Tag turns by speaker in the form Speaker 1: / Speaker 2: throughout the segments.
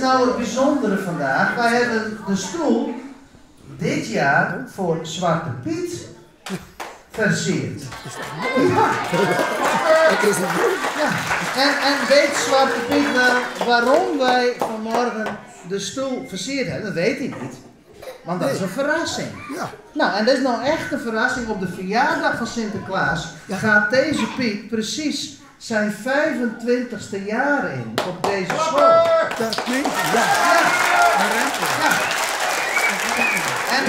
Speaker 1: nou het bijzondere vandaag. Wij hebben de stoel dit jaar voor Zwarte Piet versierd. Ja. En weet Zwarte Piet nou waarom wij vanmorgen de stoel versierd hebben? Dat weet hij niet. Want dat is een verrassing. Ja. Nou, en dat is nou echt een verrassing. Op de verjaardag van Sinterklaas gaat deze Piet precies zijn 25ste jaar in op deze school.
Speaker 2: Dat klinkt.
Speaker 1: Ja. En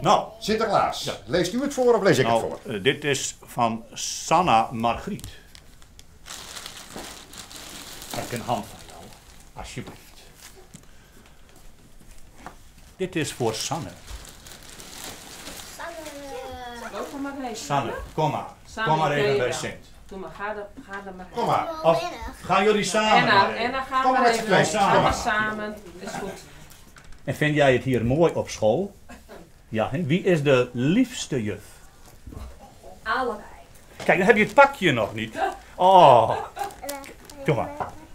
Speaker 3: Nou,
Speaker 4: Sinterklaas, ja. Leest u het voor of lees ik het voor?
Speaker 3: Dit is van Sanna Margriet. Mag ik een hand vasthouden, alsjeblieft. Dit is voor Sanne. Sanne, kom maar. Kom maar even bij Sint.
Speaker 5: Doe maar, ga er maar.
Speaker 3: Kom maar. Of gaan jullie samen?
Speaker 5: En dan gaan we even
Speaker 3: twee samen.
Speaker 5: Samen. Is goed.
Speaker 3: En vind jij het hier mooi op school? Ja, en wie is de liefste juf?
Speaker 5: Allebei.
Speaker 3: Kijk, dan heb je het pakje nog niet. Oh. Kom maar.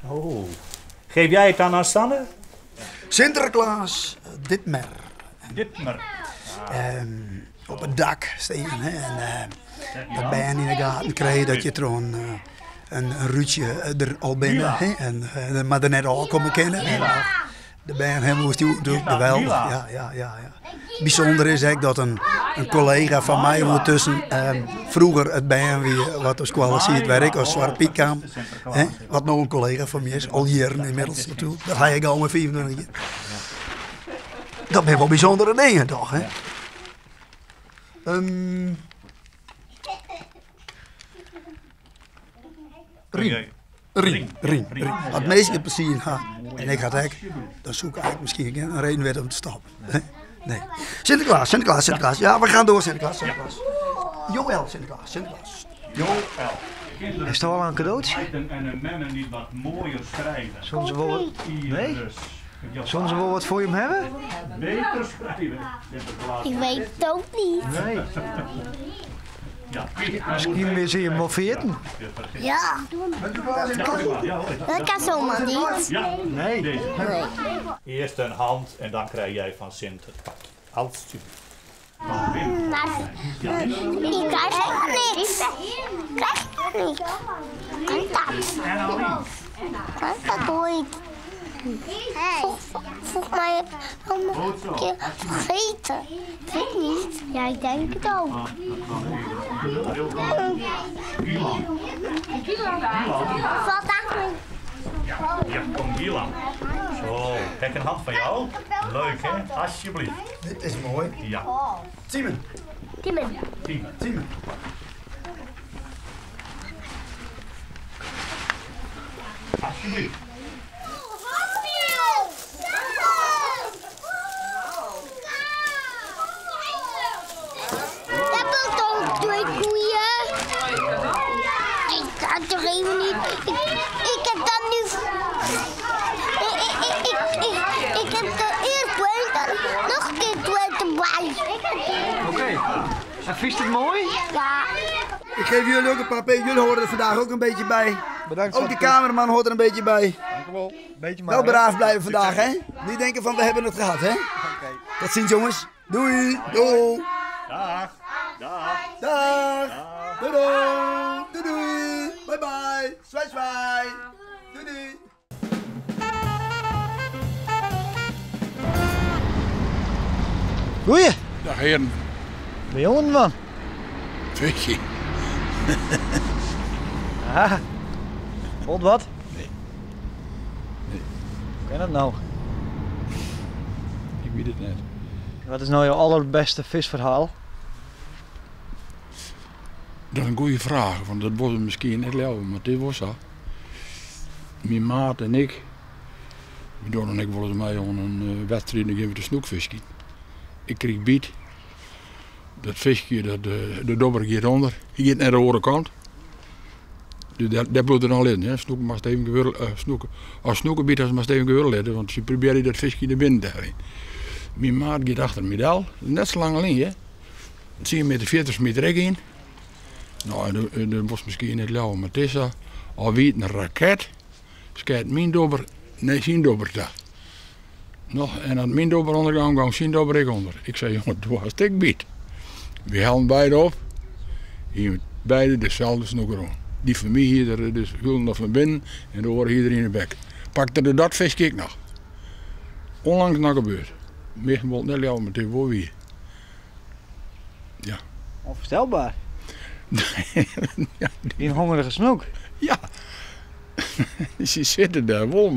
Speaker 3: Oh. Geef jij het dan aan Sanne?
Speaker 2: Sinterklaas, dit mer.
Speaker 3: Dit maar.
Speaker 2: Op het dak steken. Hè? En dat ben je in de gaten krijgen dat je er een ruutje er al binnen. Hè? En maar er net al komen kennen. De ben hem moest doen, geweldig. Ja. Bijzonder is eigenlijk dat een collega van mij ondertussen vroeger het bij weer wat als kwalificeerd werk als Zwarte Piet kwam. Wat nog een collega van mij is, al jaren inmiddels natuurlijk. Dat ga je al met 24 jaar. Dat zijn wel bijzondere dingen toch, hè? Rien. Wat meestal plezier gaat. En ik ga het dan zoek ik eigenlijk misschien een reden weer om te stoppen. Nee. Sinterklaas. Ja, we gaan door, Sinterklaas. Joël, Sinterklaas.
Speaker 3: Joël.
Speaker 6: Is dat al een cadeautje?
Speaker 3: En een memmen die wat mooier schrijven.
Speaker 6: Zullen ze wel wat... Nee? Zullen ze wel wat voor je hem hebben?
Speaker 3: Beter schrijven.
Speaker 7: Ik weet het ook niet.
Speaker 6: Nee.
Speaker 3: Ja,
Speaker 6: misschien weer zie je hem wel 14.
Speaker 7: Ja. Dat kan zomaar niet.
Speaker 3: Ja.
Speaker 6: Nee.
Speaker 7: Nee.
Speaker 3: Eerst een hand en dan krijg jij van Sint het pakje. Alsjeblieft.
Speaker 7: Maar ik krijg helemaal niks. Krijg ik niet. Kan dat ooit? Volgens mij een keer vergeten. Ik weet niet. Ja, ik denk het ook. Wat eigenlijk?
Speaker 3: Ja, kom hier lang. Zo, kijk een hand van jou. Leuk hè, alsjeblieft.
Speaker 2: Dit is mooi.
Speaker 3: Ja.
Speaker 2: Timon.
Speaker 3: Alsjeblieft.
Speaker 7: Toch even niet. Ik heb dat nu. Ik heb de eerste tweede, nog een keer tweede erbij.
Speaker 6: Oké. En vies het mooi?
Speaker 7: Ja.
Speaker 2: Ik geef jullie ook een paar peetjes. Jullie horen er vandaag ook een beetje bij.
Speaker 6: Bedankt.
Speaker 2: Ook de cameraman hoort er een beetje bij.
Speaker 6: Dank u wel. Beetje maar.
Speaker 2: Wel braaf blijven vandaag, hè? Niet denken van we hebben het gehad, hè? Tot ziens, jongens. Doei. Doei.
Speaker 3: Dag.
Speaker 2: Doei. Bye bye. Zwaai. Doei.
Speaker 6: Goeie.
Speaker 8: Dag heren.
Speaker 6: Ben je jongen man?
Speaker 8: Visje.
Speaker 6: Ja. Vond wat?
Speaker 8: Nee.
Speaker 6: Hoe kan dat nou?
Speaker 8: Ik weet het net.
Speaker 6: Wat is nou je allerbeste visverhaal?
Speaker 8: Dat is een goede vraag, want dat was misschien net leven, maar dit was zo. Mijn maat en ik, we doen ik volgens mij aan een wedstrijd en geven de snoekvisje. Ik kreeg biet. Dat visje, de dobber gaat onder. Je gaat naar de andere kant. Dus daar moet er al in. Hè. Snoeken mag even snoeken. Als snoeken biedt, als maar even gewillen letten, want ze proberen dat visje naar binnen te halen. Mijn maat gaat achter me dal, net zo lang alleen, hè. Dan zie je met de 40 meter in. Nou, dat was misschien niet lauw, maar het is al wie een raket, schijt mijn dobber, nee, zijn dobber daar. Nog, en als mijn dobber ondergang, ging zijn dobber ik onder. Ik zei, jongen, doe als ik bied. We halen beide op, hier beide dezelfde snoeker aan. Die van mij hier, dus hulp nog van binnen en dan hoorde iedereen in de bek. Pakte er dat visje ik nog. Onlangs nog gebeurd. Meestal wil het niet lauw, maar het is wel weer. Ja.
Speaker 6: Onvoorstelbaar.
Speaker 8: Ja,
Speaker 6: Die hongerige snoek.
Speaker 8: ja. Ze zitten daar wel,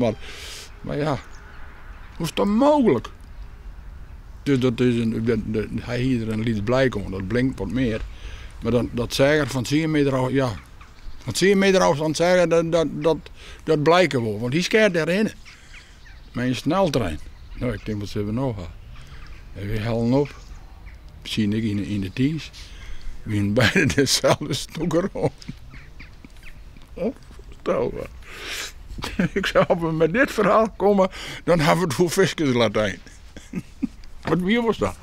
Speaker 8: maar ja, hoe is dat mogelijk? Dus dat is hij hier een lied blijk om, dat blinkt wat meer. Maar dat zeggen van 10 meter af, ja, van 10 meter afstand zeggen dat blijken wel, want die skeert daarin. Met een sneltrein. Nou, ik denk wat ze hebben nog gehad. En we halen op, zie ik in de teams. We hebben beide dezelfde snoeker om. Onvoorstelbaar. Ik zou op met dit verhaal komen, dan hebben we het voor visjes Latijn. Wat wie was dat?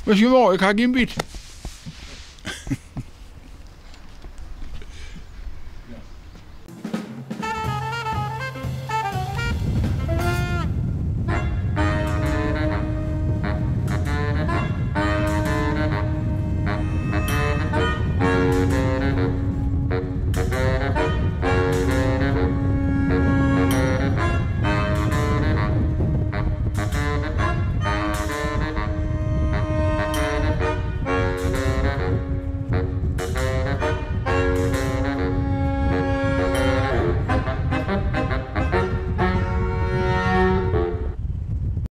Speaker 8: Maar je wel, ik ga geen bied.